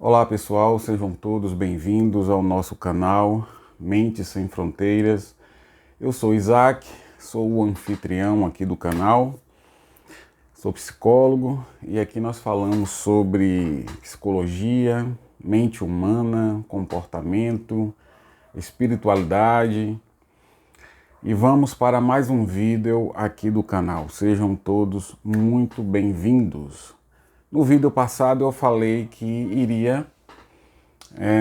Olá pessoal, sejam todos bem-vindos ao nosso canal Mentes Sem Fronteiras. Eu sou Isaac, sou o anfitrião aqui do canal, sou psicólogo e aqui nós falamos sobre psicologia, mente humana, comportamento, espiritualidade e vamos para mais um vídeo aqui do canal. Sejam todos muito bem-vindos. No vídeo passado eu falei que iria,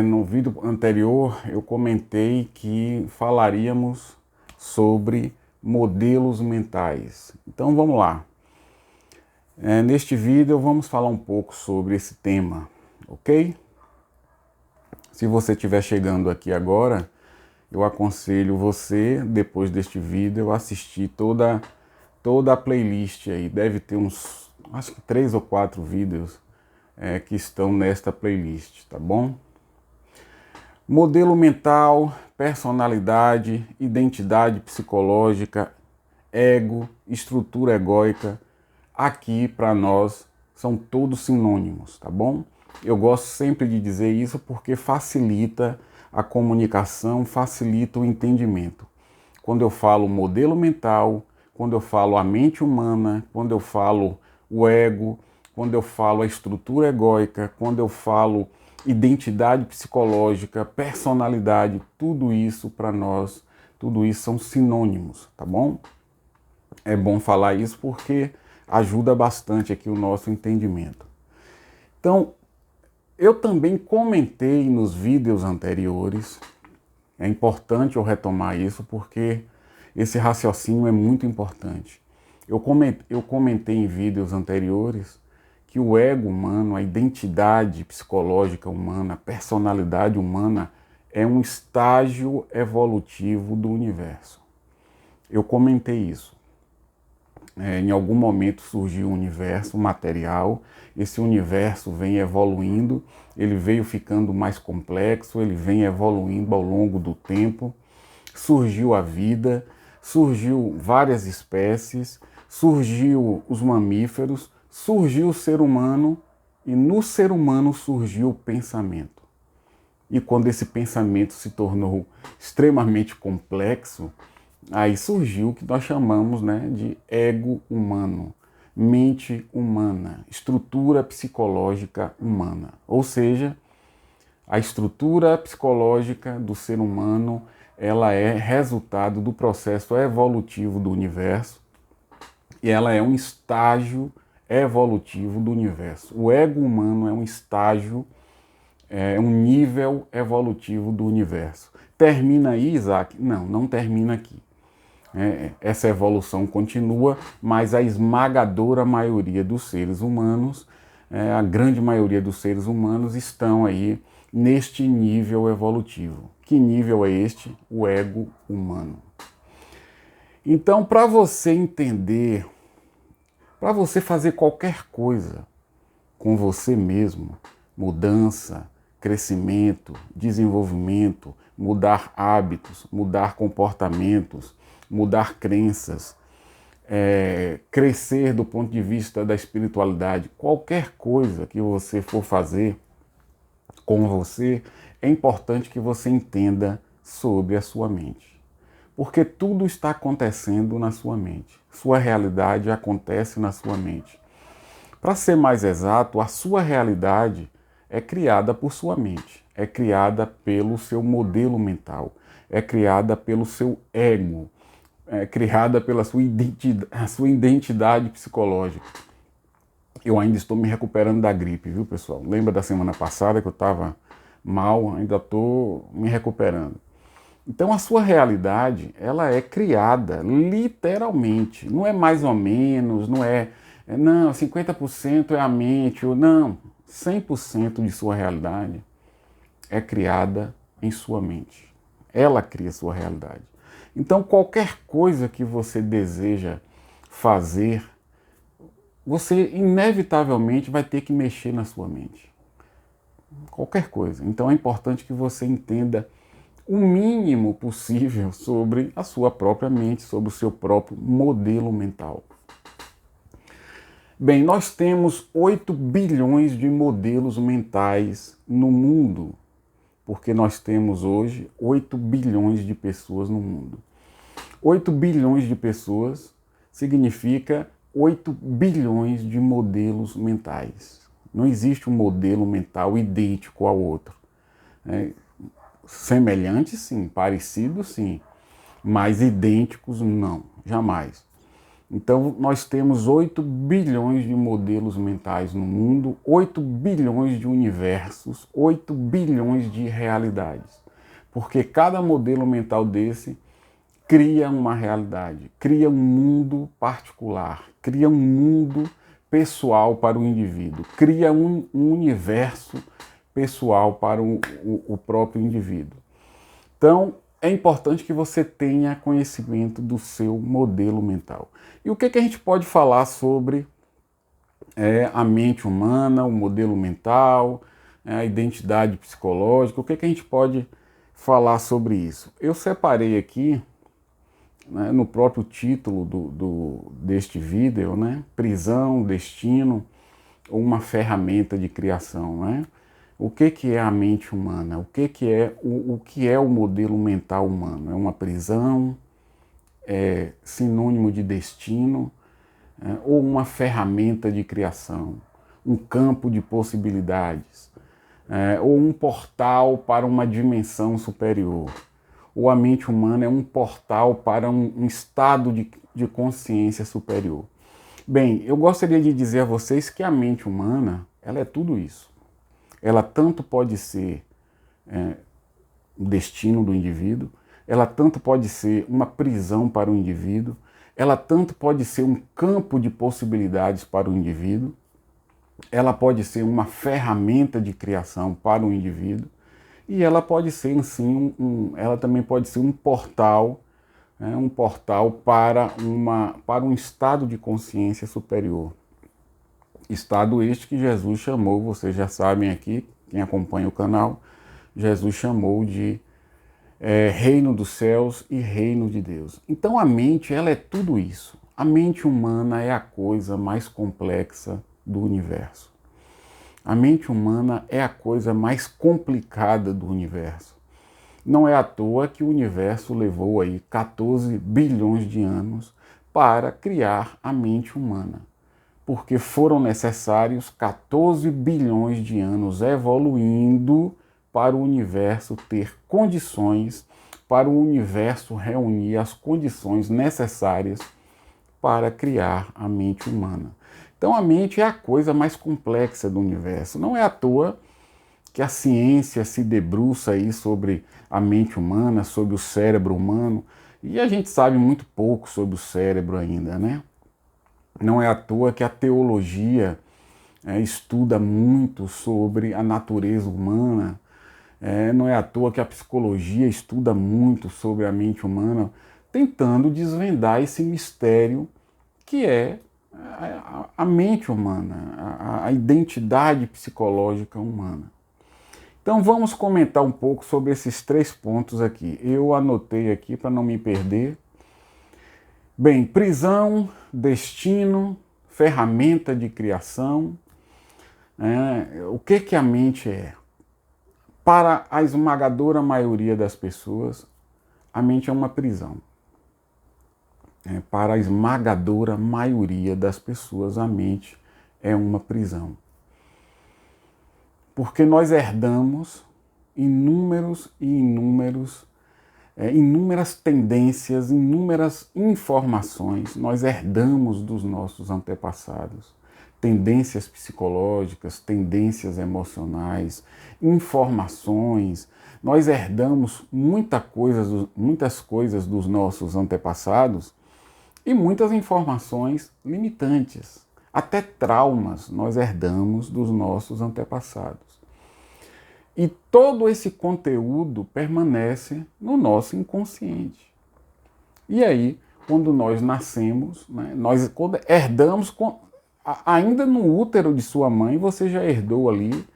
no vídeo anterior eu comentei que falaríamos sobre modelos mentais. Então vamos lá. Neste vídeo vamos falar um pouco sobre esse tema, ok? Se você estiver chegando aqui agora, eu aconselho você, depois deste vídeo, assistir toda a playlist aí. Deve ter uns, acho que 3 ou 4 vídeos que estão nesta playlist, tá bom? Modelo mental, personalidade, identidade psicológica, ego, estrutura egóica, aqui para nós são todos sinônimos, tá bom? Eu gosto sempre de dizer isso porque facilita a comunicação, facilita o entendimento. Quando eu falo modelo mental, quando eu falo a mente humana, quando eu falo o ego, quando eu falo a estrutura egóica, quando eu falo identidade psicológica, personalidade, tudo isso para nós, tudo isso são sinônimos, tá bom? É bom falar isso porque ajuda bastante aqui o nosso entendimento. Então, eu também comentei nos vídeos anteriores, é importante eu retomar isso porque esse raciocínio é muito importante. Eu comentei em vídeos anteriores que o ego humano, a identidade psicológica humana, a personalidade humana é um estágio evolutivo do universo. Eu comentei isso. Em algum momento surgiu o universo material, esse universo vem evoluindo, ele veio ficando mais complexo, ele vem evoluindo ao longo do tempo, surgiu a vida, surgiu várias espécies, surgiu os mamíferos, surgiu o ser humano e no ser humano surgiu o pensamento. E quando esse pensamento se tornou extremamente complexo, aí surgiu o que nós chamamos, de ego humano, mente humana, estrutura psicológica humana. Ou seja, a estrutura psicológica do ser humano, ela é resultado do processo evolutivo do universo e ela é um estágio evolutivo do universo. O ego humano é um estágio, um nível evolutivo do universo. Termina aí, Isaac? Não, não termina aqui. Essa evolução continua, mas a esmagadora maioria dos seres humanos, a grande maioria dos seres humanos estão aí neste nível evolutivo. Que nível é este? O ego humano. Então, para você entender, para você fazer qualquer coisa com você mesmo, mudança, crescimento, desenvolvimento, mudar hábitos, mudar comportamentos, mudar crenças, crescer do ponto de vista da espiritualidade, qualquer coisa que você for fazer com você, é importante que você entenda sobre a sua mente. Porque tudo está acontecendo na sua mente. Sua realidade acontece na sua mente. Para ser mais exato, a sua realidade é criada por sua mente, é criada pelo seu modelo mental, é criada pelo seu ego, é criada pela sua identidade psicológica. Eu ainda estou me recuperando da gripe, viu, pessoal? Lembra da semana passada que eu estava mal? Ainda estou me recuperando. Então a sua realidade, ela é criada literalmente, não é mais ou menos, não, 50% é a mente, ou não, 100% de sua realidade é criada em sua mente. Ela cria sua realidade. Então qualquer coisa que você deseja fazer, você inevitavelmente vai ter que mexer na sua mente. Qualquer coisa. Então é importante que você entenda o mínimo possível sobre a sua própria mente, sobre o seu próprio modelo mental. Bem, nós temos 8 bilhões de modelos mentais no mundo, porque nós temos hoje 8 bilhões de pessoas no mundo. 8 bilhões de pessoas significa 8 bilhões de modelos mentais. Não existe um modelo mental idêntico ao outro. Semelhantes, sim, parecidos, sim, mas idênticos, não, jamais. Então, nós temos 8 bilhões de modelos mentais no mundo, 8 bilhões de universos, 8 bilhões de realidades. Porque cada modelo mental desse cria uma realidade, cria um mundo particular, cria um mundo pessoal para o indivíduo, cria um universo pessoal para o próprio indivíduo. Então, é importante que você tenha conhecimento do seu modelo mental. E o que a gente pode falar sobre a mente humana, o modelo mental, a identidade psicológica? O que a gente pode falar sobre isso? Eu separei aqui, né, no próprio título deste vídeo, né, prisão, destino, ou uma ferramenta de criação, né? O que é a mente humana? O que é o modelo mental humano? É uma prisão? É sinônimo de destino? Ou uma ferramenta de criação? Um campo de possibilidades? Ou um portal para uma dimensão superior? Ou a mente humana é um portal para um estado de consciência superior? Bem, eu gostaria de dizer a vocês que a mente humana, ela é tudo isso. Ela tanto pode ser o destino do indivíduo, ela tanto pode ser uma prisão para o indivíduo, ela tanto pode ser um campo de possibilidades para o indivíduo, ela pode ser uma ferramenta de criação para o indivíduo, e ela pode ser, assim, ela também pode ser um portal, um portal para um estado de consciência superior. Estado este que Jesus chamou, vocês já sabem aqui, quem acompanha o canal, Jesus chamou de reino dos céus e reino de Deus. Então a mente, ela é tudo isso. A mente humana é a coisa mais complexa do universo. A mente humana é a coisa mais complicada do universo. Não é à toa que o universo levou aí 14 bilhões de anos para criar a mente humana, porque foram necessários 14 bilhões de anos evoluindo para o universo ter condições, para o universo reunir as condições necessárias para criar a mente humana. Então a mente é a coisa mais complexa do universo. Não é à toa que a ciência se debruça aí sobre a mente humana, sobre o cérebro humano, e a gente sabe muito pouco sobre o cérebro ainda, né? Não é à toa que a teologia estuda muito sobre a natureza humana, não é à toa que a psicologia estuda muito sobre a mente humana, tentando desvendar esse mistério que é a mente humana, a identidade psicológica humana. Então vamos comentar um pouco sobre esses 3 pontos aqui. Eu anotei aqui para não me perder. Bem, prisão, destino, ferramenta de criação. O que a mente é? Para a esmagadora maioria das pessoas, a mente é uma prisão. Para a esmagadora maioria das pessoas, a mente é uma prisão. Porque nós herdamos inúmeras tendências, inúmeras informações, nós herdamos dos nossos antepassados. Tendências psicológicas, tendências emocionais, informações. Nós herdamos muitas coisas dos nossos antepassados e muitas informações limitantes. Até traumas nós herdamos dos nossos antepassados. E todo esse conteúdo permanece no nosso inconsciente. E aí, quando nós nascemos, né, nós herdamos, ainda no útero de sua mãe, você já herdou ali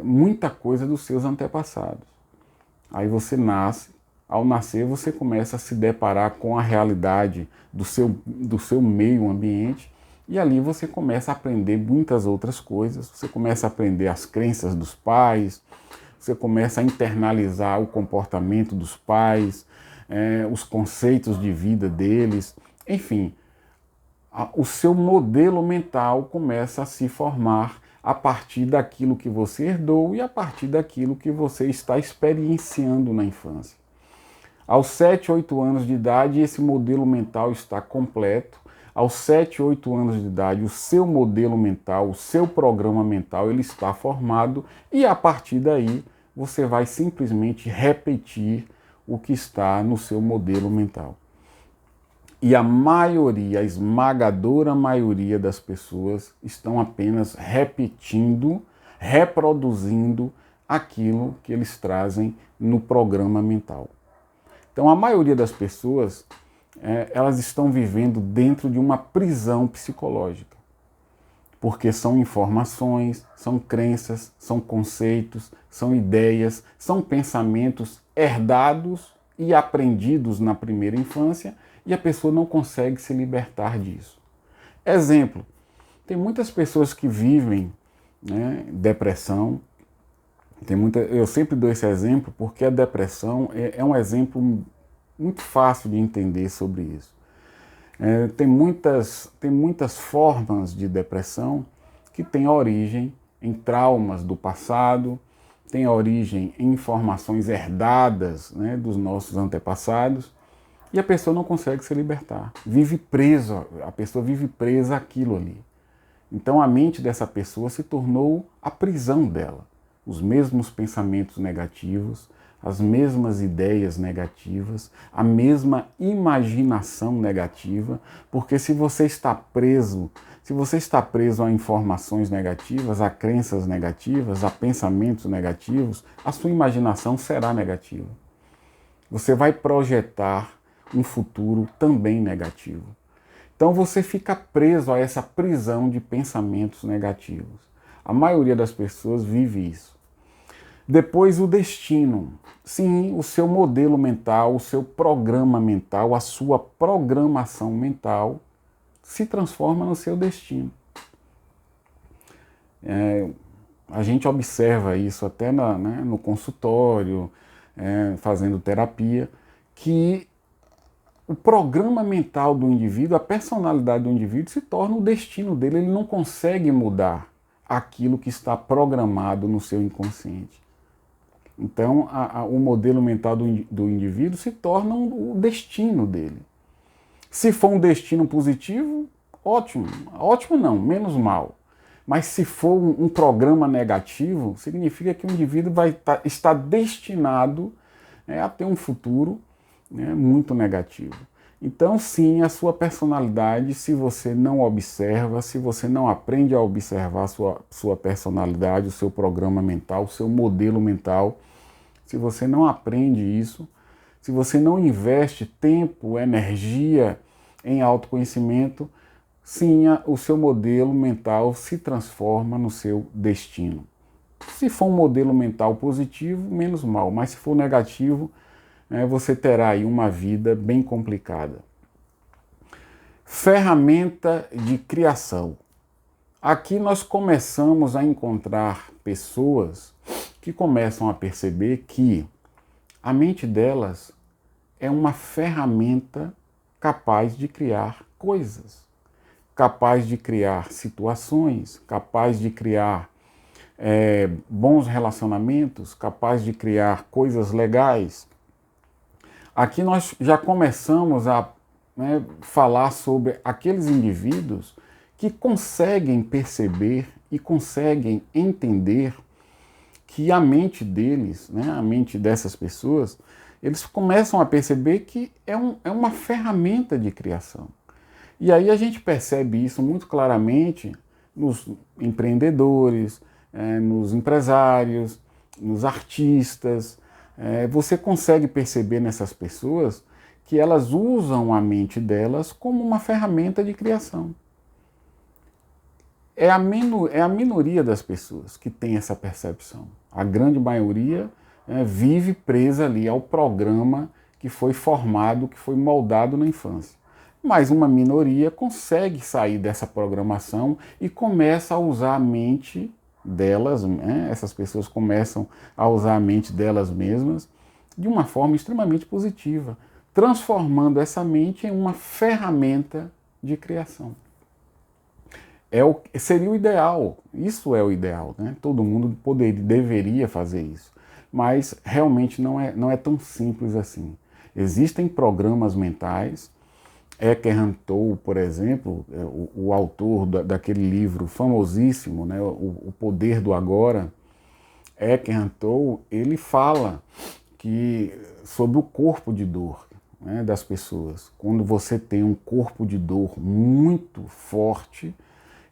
muita coisa dos seus antepassados. Aí você nasce, ao nascer você começa a se deparar com a realidade do seu meio ambiente, E ali você começa a aprender muitas outras coisas, você começa a aprender as crenças dos pais, você começa a internalizar o comportamento dos pais, os conceitos de vida deles, enfim, o seu modelo mental começa a se formar a partir daquilo que você herdou e a partir daquilo que você está experienciando na infância. Aos 7, 8 anos de idade, esse modelo mental está completo. Aos 7, 8 anos de idade, o seu modelo mental, o seu programa mental, ele está formado e a partir daí você vai simplesmente repetir o que está no seu modelo mental. E a maioria, a esmagadora maioria das pessoas estão apenas repetindo, reproduzindo aquilo que eles trazem no programa mental. Então a maioria das pessoas, elas estão vivendo dentro de uma prisão psicológica. Porque são informações, são crenças, são conceitos, são ideias, são pensamentos herdados e aprendidos na primeira infância e a pessoa não consegue se libertar disso. Exemplo, tem muitas pessoas que vivem, depressão. Eu sempre dou esse exemplo porque a depressão é um exemplo muito fácil de entender sobre isso. Tem muitas formas de depressão que têm origem em traumas do passado, têm origem em informações herdadas, dos nossos antepassados, e a pessoa não consegue se libertar. A pessoa vive presa àquilo ali. Então a mente dessa pessoa se tornou a prisão dela. Os mesmos pensamentos negativos, as mesmas ideias negativas, a mesma imaginação negativa, porque se você está preso a informações negativas, a crenças negativas, a pensamentos negativos, a sua imaginação será negativa. Você vai projetar um futuro também negativo. Então você fica preso a essa prisão de pensamentos negativos. A maioria das pessoas vive isso. Depois o destino. Sim, o seu modelo mental, o seu programa mental, a sua programação mental se transforma no seu destino. A gente observa isso até no consultório, fazendo terapia, que o programa mental do indivíduo, a personalidade do indivíduo se torna o destino dele. Ele não consegue mudar aquilo que está programado no seu inconsciente. Então, o modelo mental do indivíduo se torna o destino dele. Se for um destino positivo, ótimo. Ótimo não, menos mal. Mas se for um programa negativo, significa que o indivíduo vai estar destinado a ter um futuro muito negativo. Então, sim, a sua personalidade, se você não observa, se você não aprende a observar a sua personalidade, o seu programa mental, o seu modelo mental, se você não aprende isso, se você não investe tempo, energia em autoconhecimento, sim, o seu modelo mental se transforma no seu destino. Se for um modelo mental positivo, menos mal, mas se for negativo, você terá aí uma vida bem complicada. Ferramenta de criação. Aqui nós começamos a encontrar pessoas que começam a perceber que a mente delas é uma ferramenta capaz de criar coisas, capaz de criar situações, capaz de criar bons relacionamentos, capaz de criar coisas legais. Aqui nós já começamos a falar sobre aqueles indivíduos que conseguem perceber e conseguem entender que a mente deles, a mente dessas pessoas, eles começam a perceber que é uma ferramenta de criação. E aí a gente percebe isso muito claramente nos empreendedores, nos empresários, nos artistas. Você consegue perceber nessas pessoas que elas usam a mente delas como uma ferramenta de criação. É a minoria das pessoas que tem essa percepção. A grande maioria vive presa ali ao programa que foi formado, que foi moldado na infância. mas uma minoria consegue sair dessa programação e começa a usar a mente delas, né? Essas pessoas começam a usar a mente delas mesmas de uma forma extremamente positiva, transformando essa mente em uma ferramenta de criação. Seria o ideal, isso é o ideal, né? Todo mundo deveria fazer isso, mas realmente não é tão simples assim. Existem programas mentais. Eckhart Tolle, por exemplo, o autor daquele livro famosíssimo, né, o Poder do Agora, Eckhart Tolle, ele fala sobre o corpo de dor, né, das pessoas. Quando você tem um corpo de dor muito forte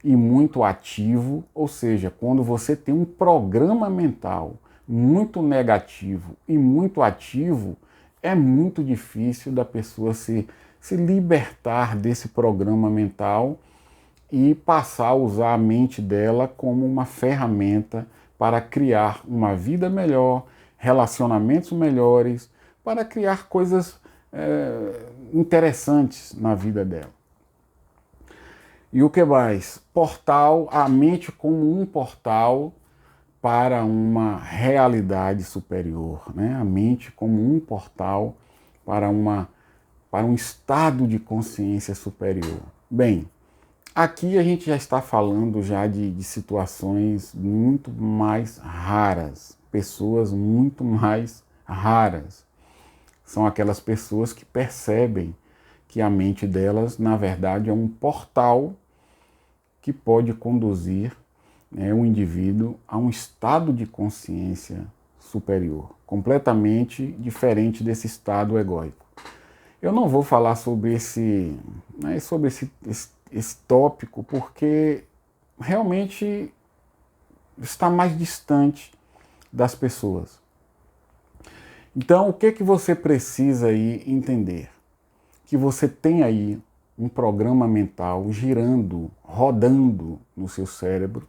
e muito ativo, ou seja, quando você tem um programa mental muito negativo e muito ativo, é muito difícil da pessoa se libertar desse programa mental e passar a usar a mente dela como uma ferramenta para criar uma vida melhor, relacionamentos melhores, para criar coisas interessantes na vida dela. E o que mais? A mente como um portal para uma realidade superior, né? A mente como um portal para um estado de consciência superior. Bem, aqui a gente já está falando de situações muito mais raras, pessoas muito mais raras. São aquelas pessoas que percebem que a mente delas, na verdade, é um portal que pode conduzir, né, o indivíduo a um estado de consciência superior, completamente diferente desse estado egóico. Eu não vou falar sobre esse tópico, porque realmente está mais distante das pessoas. Então, o que você precisa aí entender? Que você tem aí um programa mental girando, rodando no seu cérebro.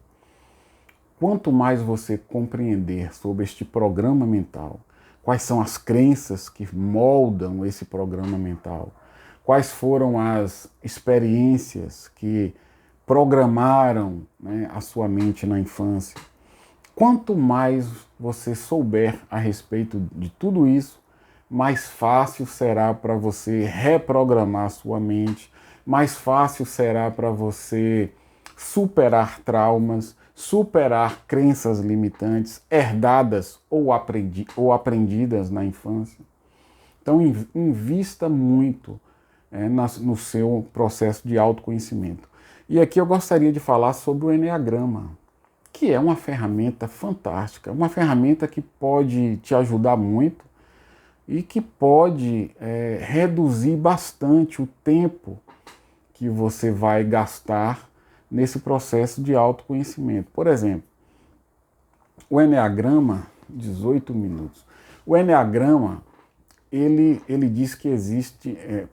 Quanto mais você compreender sobre este programa mental, quais são as crenças que moldam esse programa mental, quais foram as experiências que programaram, né, a sua mente na infância, quanto mais você souber a respeito de tudo isso, mais fácil será para você reprogramar sua mente, mais fácil será para você superar traumas, superar crenças limitantes herdadas ou aprendidas na infância. Então, invista muito no seu processo de autoconhecimento. E aqui eu gostaria de falar sobre o Enneagrama, que é uma ferramenta fantástica, uma ferramenta que pode te ajudar muito e que pode reduzir bastante o tempo que você vai gastar nesse processo de autoconhecimento. Por exemplo, o Enneagrama, 18 minutos. O Enneagrama, ele diz que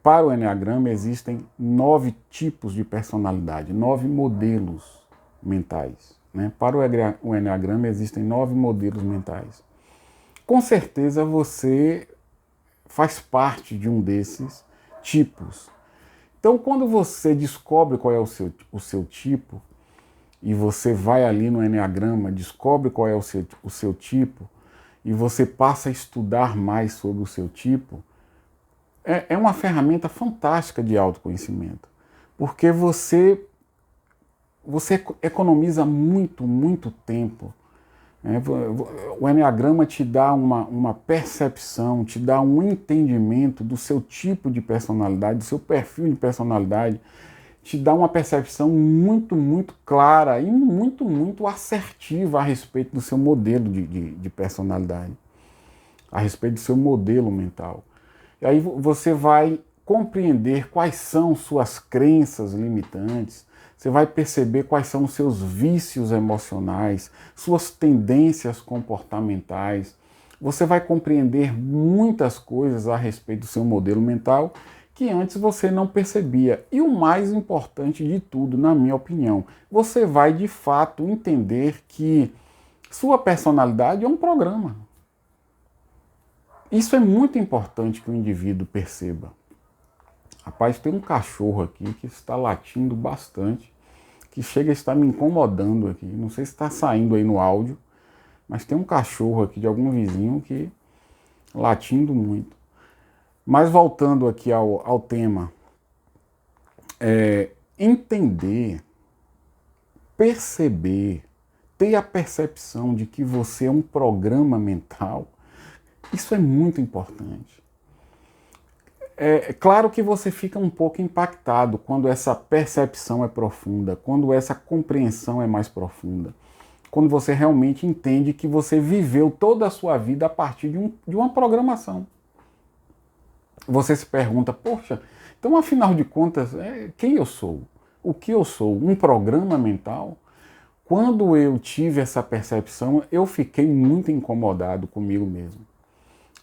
para o Enneagrama existem 9 tipos de personalidade, 9 modelos mentais, né? Para o Enneagrama existem 9 modelos mentais. Com certeza você faz parte de um desses tipos. Então, quando você descobre qual é o seu tipo, e você vai ali no Enneagrama, descobre qual é o seu tipo, e você passa a estudar mais sobre o seu tipo, é uma ferramenta fantástica de autoconhecimento, porque você economiza muito tempo. O Enneagrama te dá uma percepção, te dá um entendimento do seu tipo de personalidade, do seu perfil de personalidade, te dá uma percepção muito clara e muito assertiva a respeito do seu modelo de personalidade, a respeito do seu modelo mental. E aí você vai compreender quais são suas crenças limitantes, você vai perceber quais são os seus vícios emocionais, suas tendências comportamentais. Você vai compreender muitas coisas a respeito do seu modelo mental que antes você não percebia. E o mais importante de tudo, na minha opinião, você vai de fato entender que sua personalidade é um programa. Isso é muito importante que o indivíduo perceba. Rapaz, tem um cachorro aqui que está latindo bastante, que chega a estar me incomodando aqui. Não sei se está saindo aí no áudio, mas tem um cachorro aqui de algum vizinho que latindo muito. Mas voltando aqui ao tema, entender, perceber, ter a percepção de que você é um programa mental, isso é muito importante. É claro que você fica um pouco impactado quando essa percepção é profunda, quando essa compreensão é mais profunda, quando você realmente entende que você viveu toda a sua vida a partir de uma programação. Você se pergunta, poxa, então afinal de contas, quem eu sou? O que eu sou? Um programa mental? Quando eu tive essa percepção, eu fiquei muito incomodado comigo mesmo.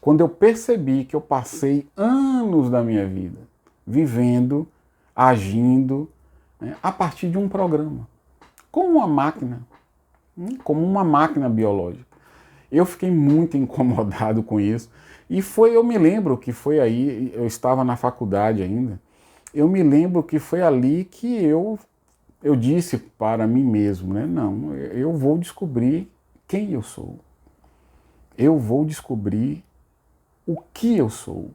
Quando eu percebi que eu passei anos da minha vida vivendo, agindo, né, a partir de um programa, como uma máquina biológica. Eu fiquei muito incomodado com isso. E eu me lembro que foi aí, eu estava na faculdade ainda, eu me lembro que foi ali que eu disse para mim mesmo, né? Não, eu vou descobrir quem eu sou. Eu vou descobrir o que eu sou.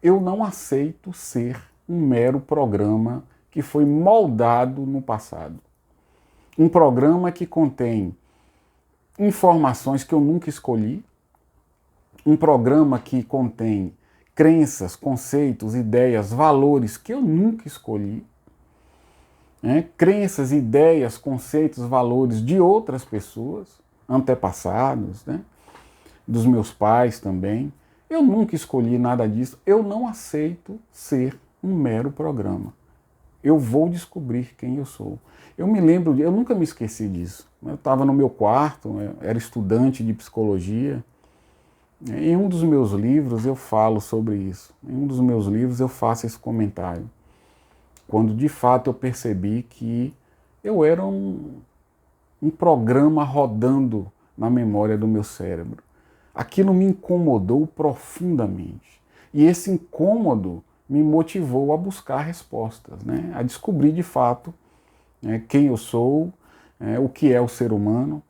Eu não aceito ser um mero programa que foi moldado no passado. Um programa que contém informações que eu nunca escolhi, um programa que contém crenças, conceitos, ideias, valores que eu nunca escolhi, né? Crenças, ideias, conceitos, valores de outras pessoas, antepassados, né? Dos meus pais também. Eu nunca escolhi nada disso. Eu não aceito ser um mero programa. Eu vou descobrir quem eu sou. Eu me lembro, eu nunca me esqueci disso. Eu estava no meu quarto, era estudante de psicologia. Em um dos meus livros eu falo sobre isso. Em um dos meus livros eu faço esse comentário. Quando de fato eu percebi que eu era um programa rodando na memória do meu cérebro. Aquilo me incomodou profundamente. E esse incômodo me motivou a buscar respostas, né? A descobrir de fato quem eu sou, o que é o ser humano.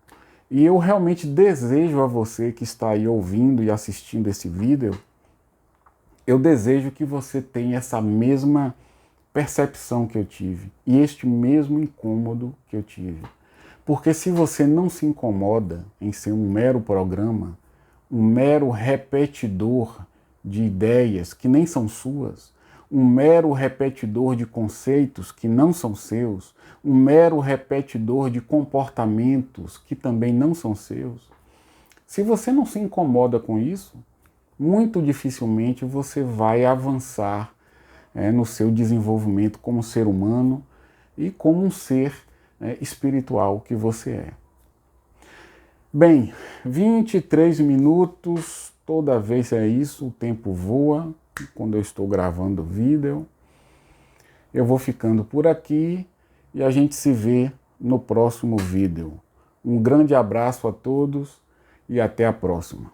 E eu realmente desejo a você que está aí ouvindo e assistindo esse vídeo, eu desejo que você tenha essa mesma percepção que eu tive e este mesmo incômodo que eu tive. Porque se você não se incomoda em ser um mero programa, um mero repetidor de ideias que nem são suas, um mero repetidor de conceitos que não são seus, um mero repetidor de comportamentos que também não são seus, se você não se incomoda com isso, muito dificilmente você vai avançar no seu desenvolvimento como ser humano e como um ser espiritual que você é. Bem, 23 minutos, toda vez é isso, o tempo voa quando eu estou gravando o vídeo. Eu vou ficando por aqui e a gente se vê no próximo vídeo. Um grande abraço a todos e até a próxima.